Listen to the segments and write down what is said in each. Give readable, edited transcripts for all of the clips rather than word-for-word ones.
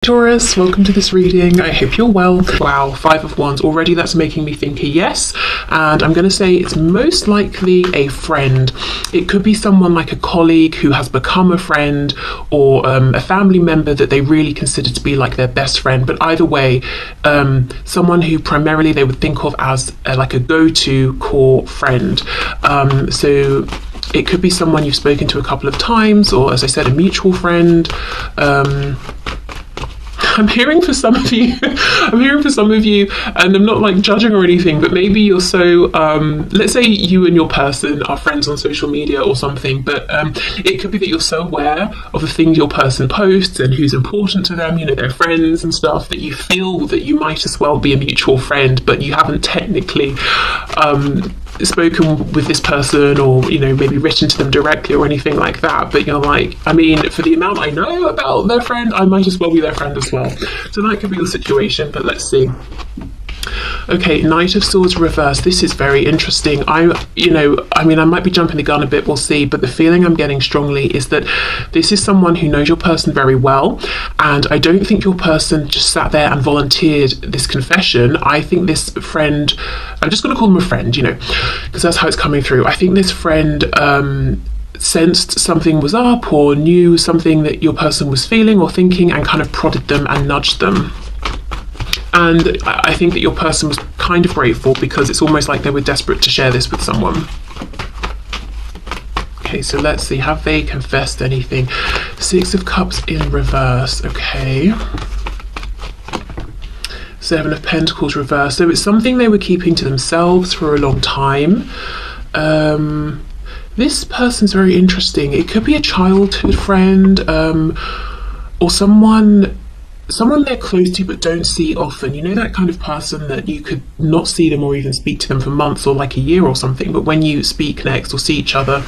Taurus, welcome to this reading. I hope you're well. Wow, Five of Wands already. That's making me think a yes, and I'm going to say it's most likely a friend. It could be someone like a colleague who has become a friend, or a family member that they really consider to be like their best friend. But either way, someone who primarily they would think of as like a go-to core friend. So it could be someone you've spoken to a couple of times, or as I said, a mutual friend. I'm hearing for some of you, and I'm not like judging or anything, but maybe you're so, let's say you and your person are friends on social media or something, but it could be that you're so aware of the things your person posts and who's important to them, you know, their friends and stuff, that you feel that you might as well be a mutual friend, but you haven't technically spoken with this person, or you know, maybe written to them directly or anything like that, but you're like, I mean, for the amount I know about their friend, I might as well be their friend as well. So that could be the situation, but let's see. Okay, Knight of Swords reverse. This is very interesting. I might be jumping the gun a bit, we'll see, but the feeling I'm getting strongly is that this is someone who knows your person very well, and I don't think your person just sat there and volunteered this confession. I think this friend, I'm just going to call them a friend, you know, because that's how it's coming through. I think this friend sensed something was up, or knew something that your person was feeling or thinking, and kind of prodded them and nudged them. And I think that your person was kind of grateful, because it's almost like they were desperate to share this with someone. Okay, so let's see, have they confessed anything? Six of Cups in reverse, okay. Seven of Pentacles reverse. So it's something they were keeping to themselves for a long time. This person's very interesting. It could be a childhood friend, or someone they're close to but don't see often. You know, that kind of person that you could not see them or even speak to them for months or like a year or something, but when you speak next or see each other,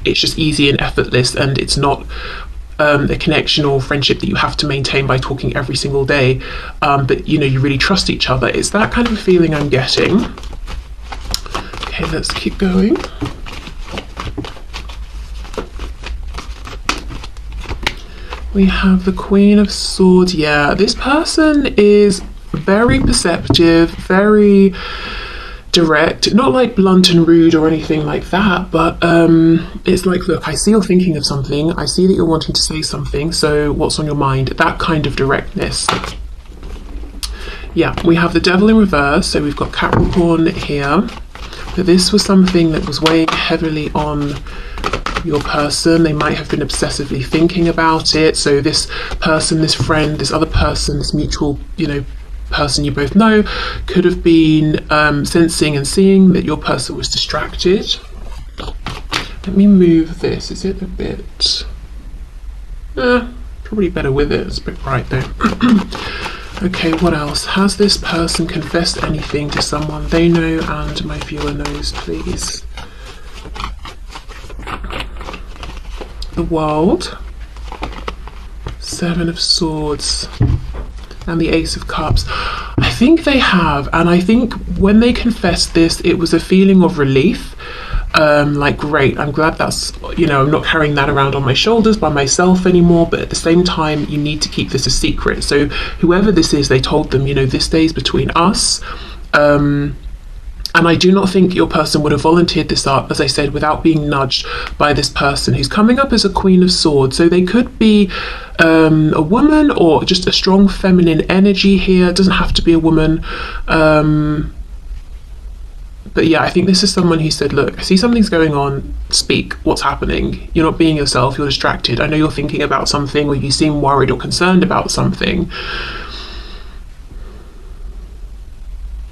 it's just easy and effortless, and it's not a connection or friendship that you have to maintain by talking every single day, but you know, you really trust each other. It's that kind of a feeling I'm getting. Okay, let's keep going. We have the Queen of Swords. Yeah, this person is very perceptive, very direct, not like blunt and rude or anything like that, but it's like, look, I see you're thinking of something, I see that you're wanting to say something, so what's on your mind? That kind of directness. Yeah, we have the Devil in reverse, so we've got Capricorn here. But this was something that was weighing heavily on your person. They might have been obsessively thinking about it. So this person, this friend, this other person, this mutual, you know, person you both know, could have been sensing and seeing that your person was distracted. Let me move this. Is it a bit probably better with it? It's a bit bright though. Okay, what else? Has this person confessed anything to someone they know and my viewer knows, please? The World, Seven of Swords, and the Ace of Cups. I think they have, and I think when they confessed this, it was a feeling of relief. Like, great, I'm glad that's, you know, I'm not carrying that around on my shoulders by myself anymore, but at the same time, you need to keep this a secret. So whoever this is, they told them, you know, this stays between us. And I do not think your person would have volunteered this up, as I said, without being nudged by this person who's coming up as a Queen of Swords. So they could be a woman, or just a strong feminine energy here. It doesn't have to be a woman. But yeah, I think this is someone who said, look, I see something's going on, speak, what's happening? You're not being yourself, you're distracted. I know you're thinking about something, or you seem worried or concerned about something.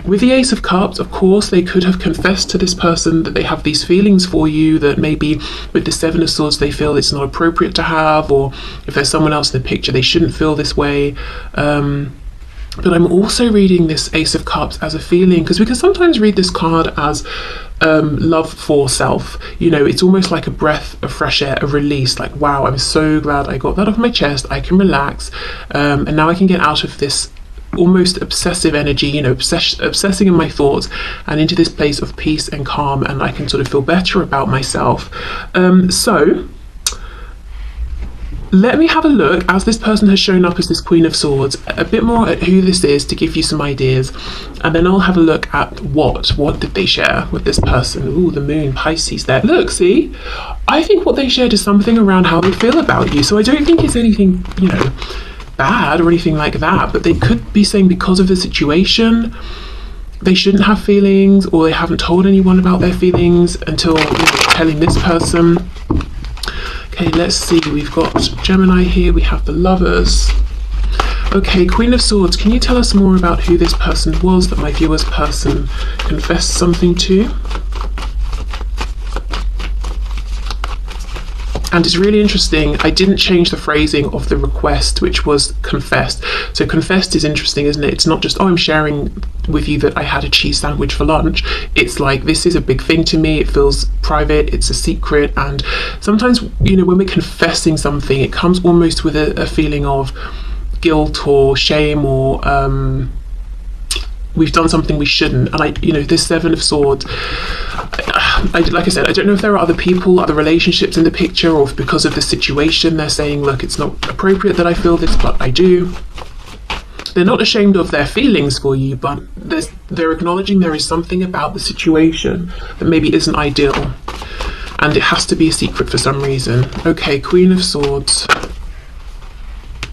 With the Ace of Cups, of course, they could have confessed to this person that they have these feelings for you, that maybe with the Seven of Swords they feel it's not appropriate to have, or if there's someone else in the picture, they shouldn't feel this way. But I'm also reading this Ace of Cups as a feeling, because we can sometimes read this card as love for self. You know, it's almost like a breath of fresh air, a release, like, wow, I'm so glad I got that off my chest, I can relax, and now I can get out of this almost obsessive energy, you know, obsessing in my thoughts, and into this place of peace and calm, and I can sort of feel better about myself. So let me have a look, as this person has shown up as this Queen of Swords, a bit more at who this is to give you some ideas, and then I'll have a look at what did they share with this person. Ooh, the moon, Pisces there. Look, see? I think what they shared is something around how they feel about you, so I don't think it's anything, you know, bad or anything like that, but they could be saying because of the situation, they shouldn't have feelings, or they haven't told anyone about their feelings until, you know, telling this person. Okay, let's see, we've got Gemini here, we have the Lovers. Okay, Queen of Swords, can you tell us more about who this person was that my viewer's person confessed something to? And it's really interesting, I didn't change the phrasing of the request, which was confessed. So confessed is interesting, isn't it? It's not just, oh, I'm sharing with you that I had a cheese sandwich for lunch. It's like, this is a big thing to me, it feels private, it's a secret. And sometimes, you know, when we're confessing something, it comes almost with a feeling of guilt or shame, or we've done something we shouldn't. And you know, this Seven of Swords, like I said, I don't know if there are other people, other relationships in the picture, or if because of the situation they're saying, look, it's not appropriate that I feel this, but I do. They're not ashamed of their feelings for you, but they're acknowledging there is something about the situation that maybe isn't ideal, and it has to be a secret for some reason. Okay, Queen of Swords.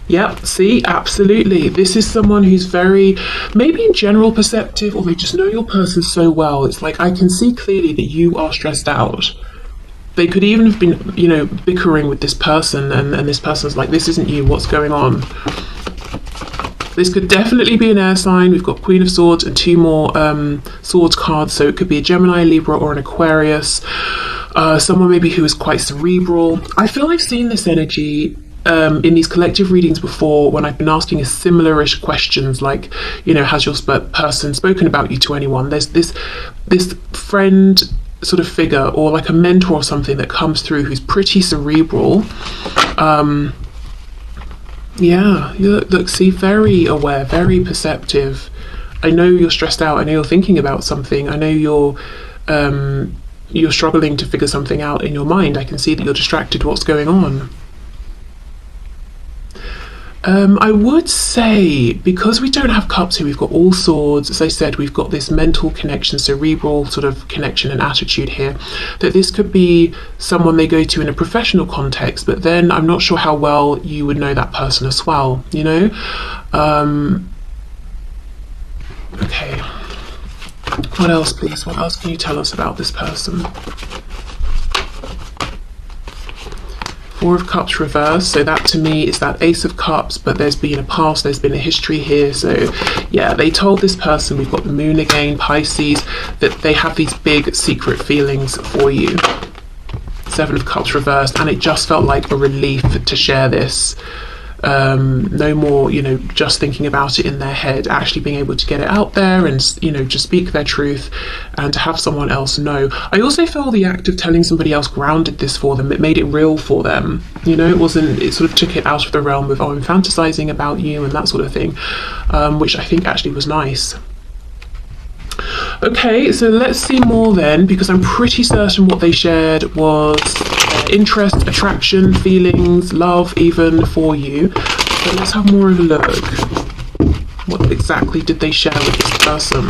Yep, see, absolutely. This is someone who's very, maybe in general perceptive, or they just know your person so well. It's like, I can see clearly that you are stressed out. They could even have been, you know, bickering with this person, and this person's like, this isn't you, what's going on? This could definitely be an air sign. We've got Queen of Swords and two more swords cards, so it could be a Gemini, Libra, or an Aquarius. Someone maybe who is quite cerebral. I feel I've seen this energy in these collective readings before, when I've been asking a similar-ish questions, like, you know, has your person spoken about you to anyone? There's this friend sort of figure, or like a mentor or something that comes through who's pretty cerebral. Yeah, you look, see, very aware, very perceptive. I know you're stressed out, I know you're thinking about something, I know you're struggling to figure something out in your mind. I can see that you're distracted. What's going on? I would say, because we don't have cups here, we've got all swords. As I said, we've got this mental connection, cerebral sort of connection and attitude here, that this could be someone they go to in a professional context, but then I'm not sure how well you would know that person as well, you know? Okay. What else, please? What else can you tell us about this person? Four of Cups reversed, so that to me is that Ace of Cups, but there's been a past, there's been a history here. So yeah, they told this person, we've got the Moon again, Pisces, that they have these big secret feelings for you. Seven of Cups reversed, and it just felt like a relief to share this. No more, you know, just thinking about it in their head, actually being able to get it out there and, you know, just speak their truth and to have someone else know. I also feel the act of telling somebody else grounded this for them. It made it real for them. You know, it sort of took it out of the realm of, oh, I'm fantasizing about you and that sort of thing, which I think actually was nice. Okay, so let's see more then, because I'm pretty certain what they shared was interest, attraction, feelings, love even for you. So let's have more of a look. What exactly did they share with this person?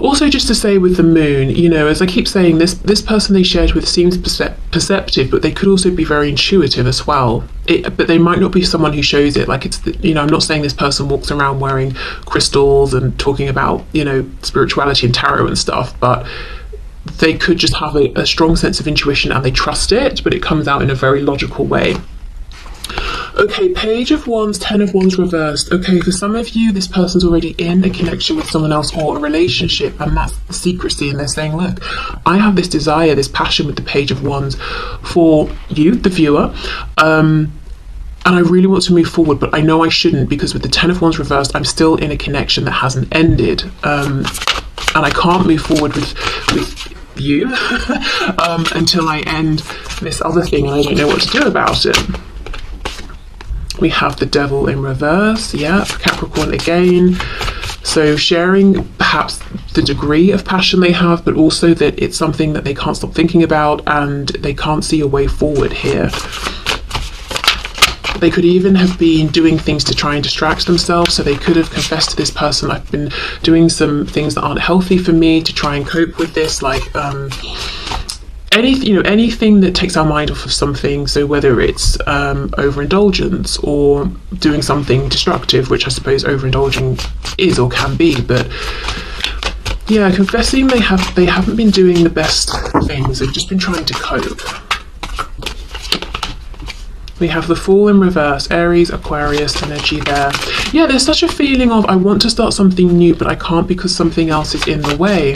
Also, just to say with the Moon, you know, as I keep saying, this person they shared with seems perceptive, but they could also be very intuitive as well. But they might not be someone who shows it. Like, it's, you know, I'm not saying this person walks around wearing crystals and talking about, you know, spirituality and tarot and stuff, but they could just have a strong sense of intuition and they trust it, but it comes out in a very logical way. Okay, Page of Wands, Ten of Wands reversed. Okay, for some of you, this person's already in a connection with someone else or a relationship, and that's the secrecy, and they're saying, look, I have this desire, this passion with the Page of Wands for you, the viewer, and I really want to move forward, but I know I shouldn't, because with the Ten of Wands reversed, I'm still in a connection that hasn't ended, and I can't move forward with you until I end this other thing, and I don't know what to do about it. We have the Devil in reverse, yeah, Capricorn again. So sharing perhaps the degree of passion they have, but also that it's something that they can't stop thinking about and they can't see a way forward here. They could even have been doing things to try and distract themselves. So they could have confessed to this person, I've been doing some things that aren't healthy for me to try and cope with this, like anything that takes our mind off of something. So whether it's overindulgence or doing something destructive, which I suppose overindulging is or can be, but yeah, confessing they haven't been doing the best things. They've just been trying to cope. We have the Fool in reverse, Aries, Aquarius energy there. Yeah, there's such a feeling of I want to start something new, but I can't because something else is in the way.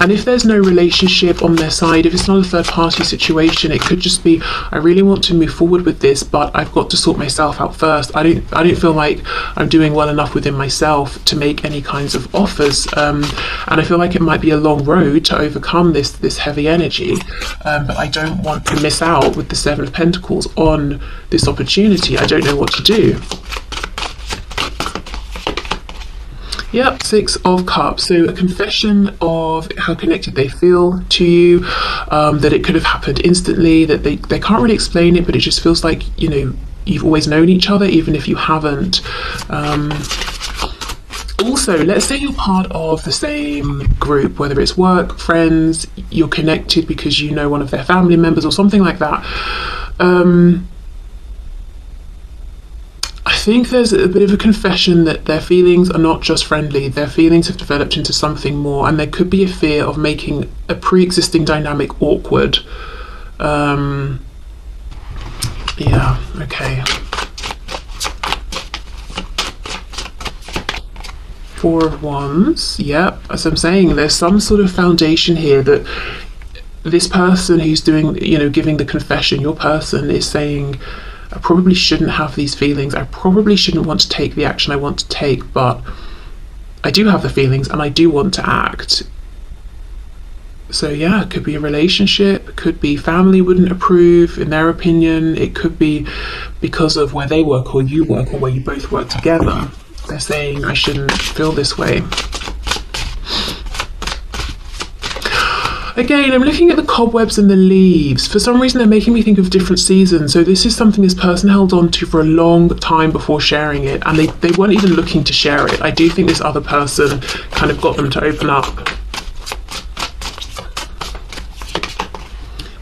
And if there's no relationship on their side, if it's not a third party situation, it could just be, I really want to move forward with this, but I've got to sort myself out first. I don't feel like I'm doing well enough within myself to make any kinds of offers. And I feel like it might be a long road to overcome this heavy energy. But I don't want to miss out with the Seven of Pentacles on this opportunity. I don't know what to do. Yep, Six of Cups. So a confession of how connected they feel to you, that it could have happened instantly, that they can't really explain it, but it just feels like, you know, you've always known each other, even if you haven't. Also, let's say you're part of the same group, whether it's work, friends, you're connected because you know one of their family members or something like that. I think there's a bit of a confession that their feelings are not just friendly, their feelings have developed into something more, and there could be a fear of making a pre-existing dynamic awkward. Yeah, okay. Four of Wands, yep, as I'm saying, there's some sort of foundation here that this person who's doing, you know, giving the confession, your person is saying, I probably shouldn't have these feelings. I probably shouldn't want to take the action I want to take, but I do have the feelings and I do want to act. So yeah, it could be a relationship, it could be family wouldn't approve in their opinion, it could be because of where they work or you work or where you both work together. They're saying I shouldn't feel this way. Again, I'm looking at the cobwebs and the leaves. For some reason, they're making me think of different seasons. So this is something this person held on to for a long time before sharing it, and they weren't even looking to share it. I do think this other person kind of got them to open up.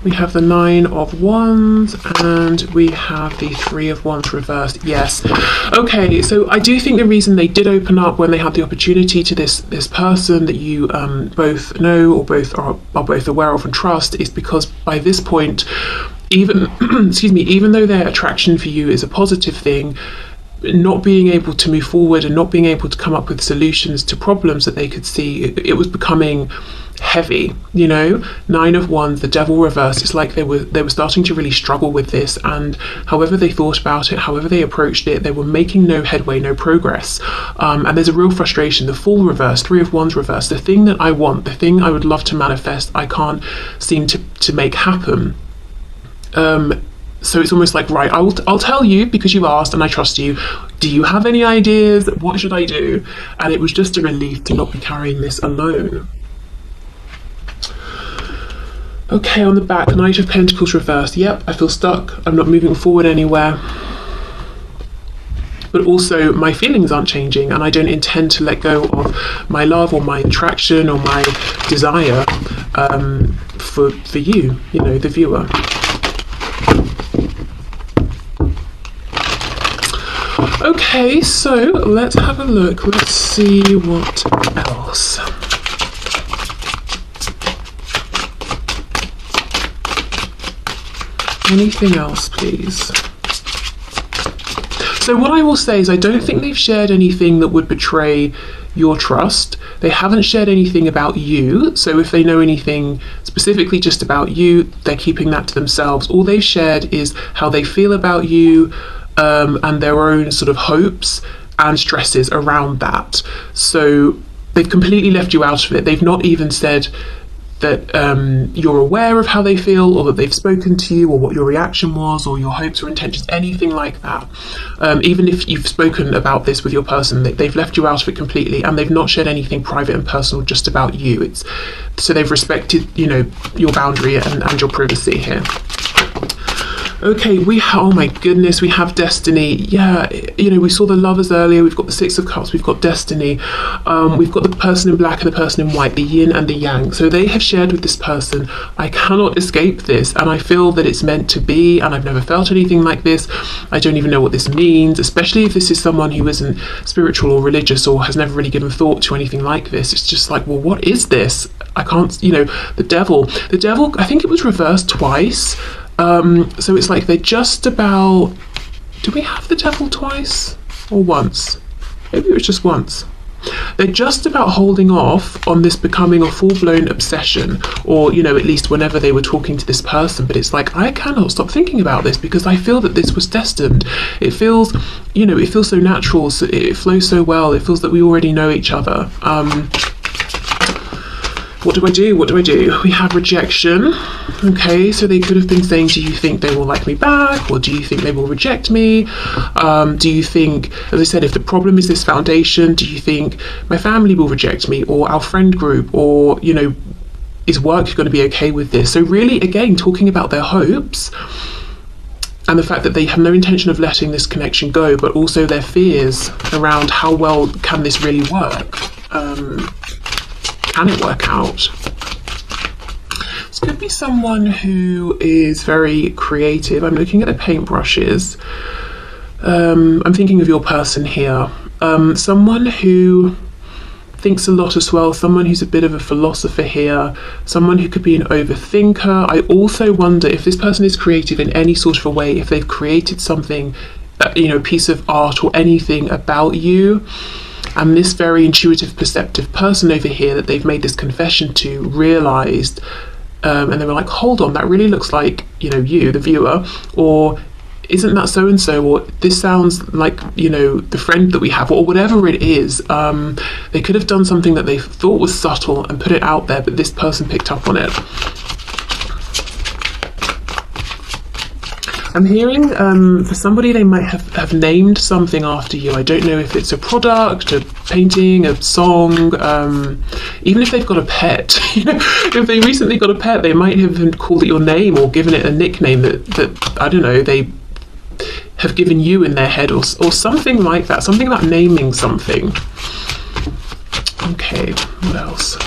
We have the Nine of Wands and we have the Three of Wands reversed. Yes. Okay, so I do think the reason they did open up when they had the opportunity to this person that you both know or both are both aware of and trust is because by this point, even excuse me, even though their attraction for you is a positive thing, not being able to move forward and not being able to come up with solutions to problems that they could see, it was becoming heavy, you know. Nine of Wands, the Devil reversed. It's like they were starting to really struggle with this, and however they thought about it, however they approached it, they were making no headway, no progress. And there's a real frustration. The Fool reversed, Three of Wands reversed. The thing that I want, the thing I would love to manifest, I can't seem to make happen. So it's almost like, right, I'll tell you because you've asked and I trust you. Do you have any ideas? What should I do? And it was just a relief to not be carrying this alone. Okay, on the back, Knight of Pentacles reversed. Yep, I feel stuck. I'm not moving forward anywhere. But also my feelings aren't changing and I don't intend to let go of my love or my attraction or my desire for you, you know, the viewer. Okay, so let's have a look. Let's see what else. Anything else, please? So what I will say is I don't think they've shared anything that would betray your trust. They haven't shared anything about you. So if they know anything specifically just about you, they're keeping that to themselves. All they've shared is how they feel about you, and their own sort of hopes and stresses around that. So they've completely left you out of it. They've not even said that you're aware of how they feel, or that they've spoken to you, or what your reaction was, or your hopes or intentions, anything like that. Even if you've spoken about this with your person, they've left you out of it completely, and they've not shared anything private and personal just about you. So they've respected, your boundary and your privacy here. Okay, oh my goodness, we have destiny. Yeah, we saw the lovers earlier, we've got the Six of Cups, we've got destiny, we've got the person in black and the person in white, the yin and the yang. So they have shared with this person, I cannot escape this, and I feel that it's meant to be, and I've never felt anything like this. I don't even know what this means, especially if this is someone who isn't spiritual or religious or has never really given thought to anything like this. It's just like, well, what is this? I can't, the devil, I think it was reversed twice. So it's like they're just about, do we have the devil twice or once? Maybe it was just once. They're just about holding off on this becoming a full-blown obsession, or at least whenever they were talking to this person. But it's like, I cannot stop thinking about this because I feel that this was destined. It feels, it feels so natural, so it flows so well. It feels that we already know each other. What do I do? We have rejection. Okay, so they could have been saying, do you think they will like me back? Or do you think they will reject me? Do you think, as I said, if the problem is this foundation, do you think my family will reject me, or our friend group, or, is work going to be okay with this? So really, again, talking about their hopes and the fact that they have no intention of letting this connection go, but also their fears around how well can this really work? Can it work out? This could be someone who is very creative. I'm looking at the paintbrushes. I'm thinking of your person here. Someone who thinks a lot as well, someone who's a bit of a philosopher here, someone who could be an overthinker. I also wonder if this person is creative in any sort of a way, if they've created something, a piece of art or anything about you. And this very intuitive, perceptive person over here that they've made this confession to realised, and they were like, hold on, that really looks like, you, the viewer, or isn't that so-and-so, or this sounds like, the friend that we have, or whatever it is. They could have done something that they thought was subtle and put it out there, but this person picked up on it. I'm hearing for somebody, they might have named something after you. I don't know if it's a product, a painting, a song, even if they've got a pet. If they recently got a pet, they might have called it your name or given it a nickname that I don't know, they have given you in their head, or something like that, something about naming something. Okay, what else?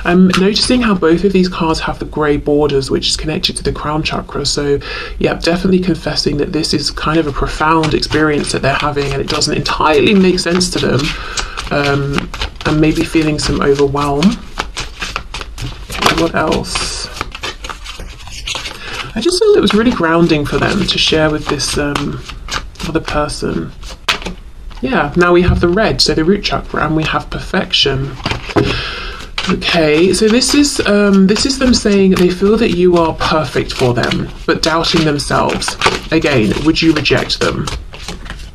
I'm noticing how both of these cards have the grey borders, which is connected to the crown chakra. So yeah, definitely confessing that this is kind of a profound experience that they're having, and it doesn't entirely make sense to them, and maybe feeling some overwhelm. What else? I just feel it was really grounding for them to share with this other person. Yeah, now we have the red, so the root chakra, and we have perfection. Okay, so this is them saying they feel that you are perfect for them, but doubting themselves. Again, would you reject them?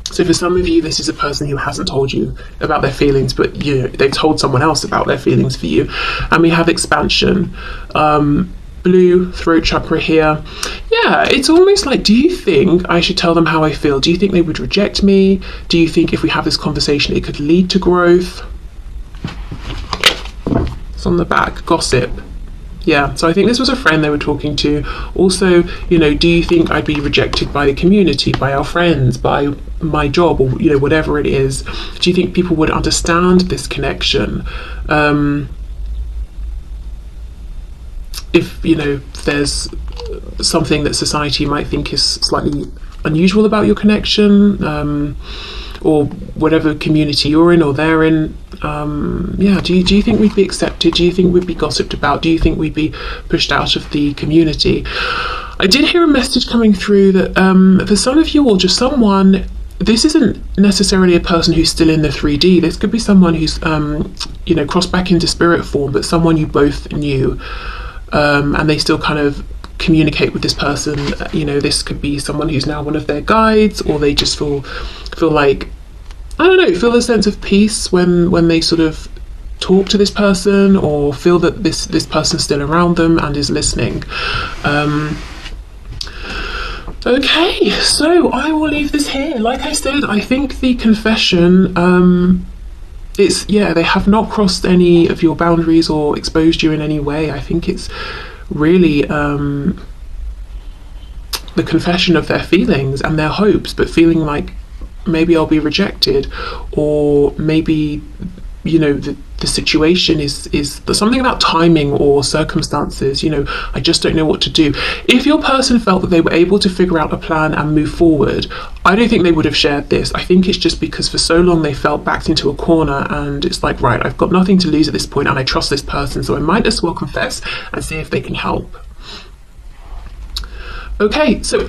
So for some of you, this is a person who hasn't told you about their feelings, but they've told someone else about their feelings for you. And we have expansion. Blue throat chakra here. Yeah, it's almost like, do you think I should tell them how I feel? Do you think they would reject me? Do you think if we have this conversation, it could lead to growth? On the back, gossip. Yeah, so I think this was a friend they were talking to. Also, do you think I'd be rejected by the community, by our friends, by my job, or whatever it is? Do you think people would understand this connection? If there's something that society might think is slightly unusual about your connection, or whatever community you're in or they're in, do you think we'd be accepted? Do you think we'd be gossiped about? Do you think we'd be pushed out of the community? I did hear a message coming through that for some of you, or just someone, this isn't necessarily a person who's still in the 3D. This could be someone who's crossed back into spirit form, but someone you both knew, and they still kind of communicate with this person. This could be someone who's now one of their guides, or they just feel like, I don't know, feel a sense of peace when they sort of talk to this person or feel that this person's still around them and is listening. Okay, so I will leave this here. Like I said, I think the confession, they have not crossed any of your boundaries or exposed you in any way. I think it's really the confession of their feelings and their hopes, but feeling like maybe I'll be rejected, or maybe, you know, the situation is there's something about timing or circumstances, you know, I just don't know what to do. If your person felt that they were able to figure out a plan and move forward, I don't think they would have shared this. I think it's just because for so long they felt backed into a corner, and it's like, right, I've got nothing to lose at this point and I trust this person, so I might as well confess and see if they can help. Okay, so